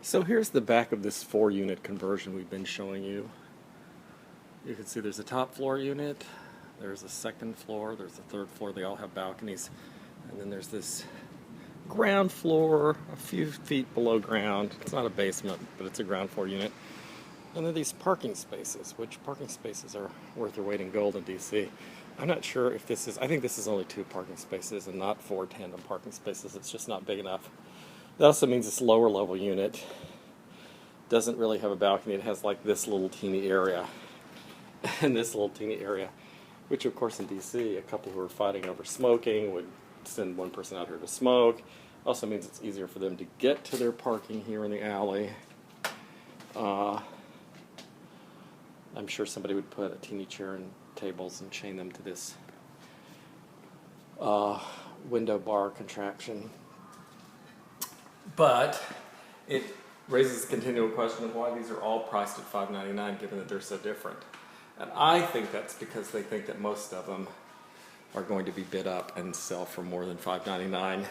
So here's the back of this 4-unit conversion we've been showing you. You can see there's a top floor unit, there's a second floor, there's a third floor, they all have balconies, and then there's this ground floor a few feet below ground. It's not a basement, but it's a ground floor unit. And then these parking spaces, which parking spaces are worth their weight in gold in DC. I'm not sure if this is, I think this is only 2 parking spaces and not 4 tandem parking spaces. It's just not big enough. That also means this lower level unit doesn't really have a balcony. It has like this little teeny area and this little teeny area, which of course in DC, a couple who are fighting over smoking would send one person out here to smoke. Also means it's easier for them to get to their parking here in the alley. I'm sure somebody would put a teeny chair and tables and chain them to this window bar contraption. But it raises the continual question of why these are all priced at $5.99 given that they're so different. And I think that's because they think that most of them are going to be bid up and sell for more than $5.99,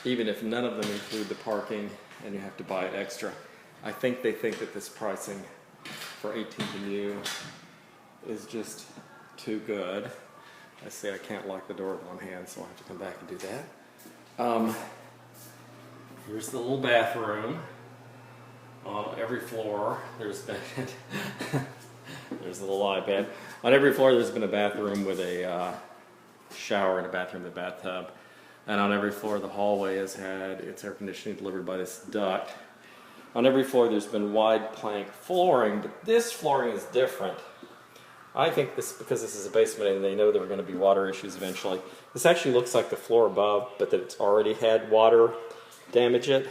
even if none of them include the parking and you have to buy it extra. I think they think that this pricing for 18 to new is just too good. I say I can't lock the door with one hand, so I'll have to come back and do that. Here's the little bathroom. On every floor, there's been there's a little iPad. On every floor, there's been a bathroom with a shower and a bathroom with a bathtub. And on every floor, the hallway has had its air conditioning delivered by this duct. On every floor, there's been wide plank flooring, but this flooring is different. I think this, because this is a basement and they know there are going to be water issues eventually, this actually looks like the floor above, but that it's already had water damage it.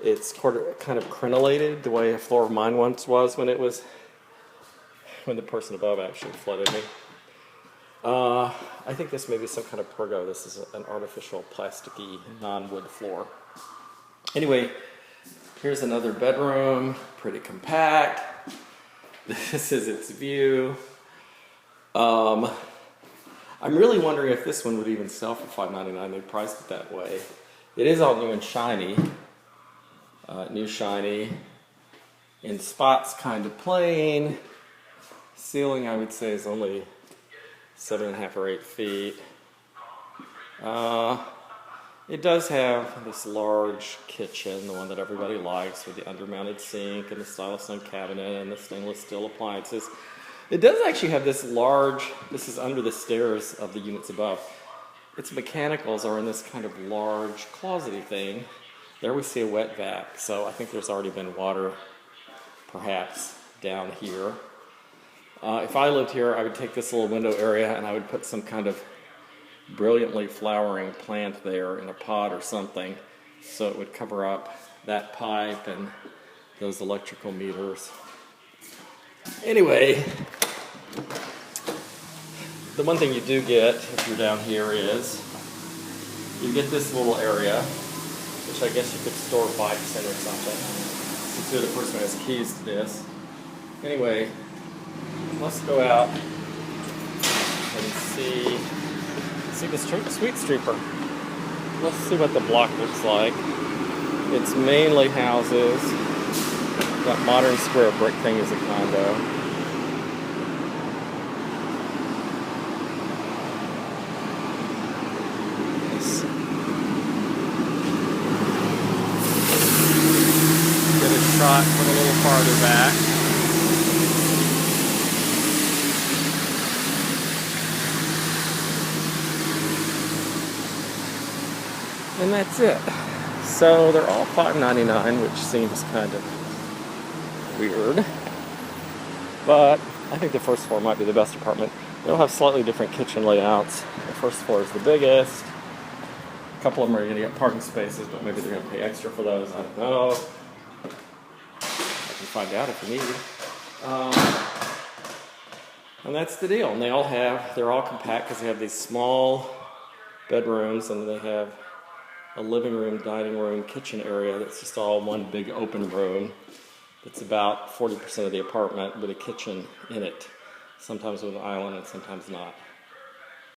It's kind of crenellated the way a floor of mine once was when the person above actually flooded me. I think this may be some kind of pergo. This is an artificial plasticky non-wood floor. Anyway, here's another bedroom, pretty compact. This is its view. I'm really wondering if this one would even sell for $5.99. They priced it that way. It is all new and shiny. New shiny. In spots, kind of plain. Ceiling, I would say, is only 7.5 or 8 feet. It does have this large kitchen, the one that everybody likes, with the undermounted sink and the stylus stone cabinet and the stainless steel appliances. It does actually have this large, this is under the stairs of the units above. Its mechanicals are in this kind of large closety thing. There we see a wet vac, so I think there's already been water, perhaps, down here. If I lived here, I would take this little window area and I would put some kind of brilliantly flowering plant there in a pot or something, so it would cover up that pipe and those electrical meters. Anyway, the one thing you do get if you're down here is you get this little area, which I guess you could store bikes in or something, since you're the person who has keys to this. Anyway, let's go out and see the sweet streeper. Let's see what the block looks like. It's mainly houses. That modern square brick thing is a condo. Get a shot from a little farther back. And that's it. So they're all $5.99, which seems kind of weird. But I think the first floor might be the best apartment. They'll have slightly different kitchen layouts. The first floor is the biggest. A couple of them are going to get parking spaces, but maybe they're going to pay extra for those. I don't know. I can find out if you need. And that's the deal. And they're all compact because they have these small bedrooms and they have a living room, dining room, kitchen area that's just all one big open room. It's about 40% of the apartment with a kitchen in it, sometimes with an island and sometimes not.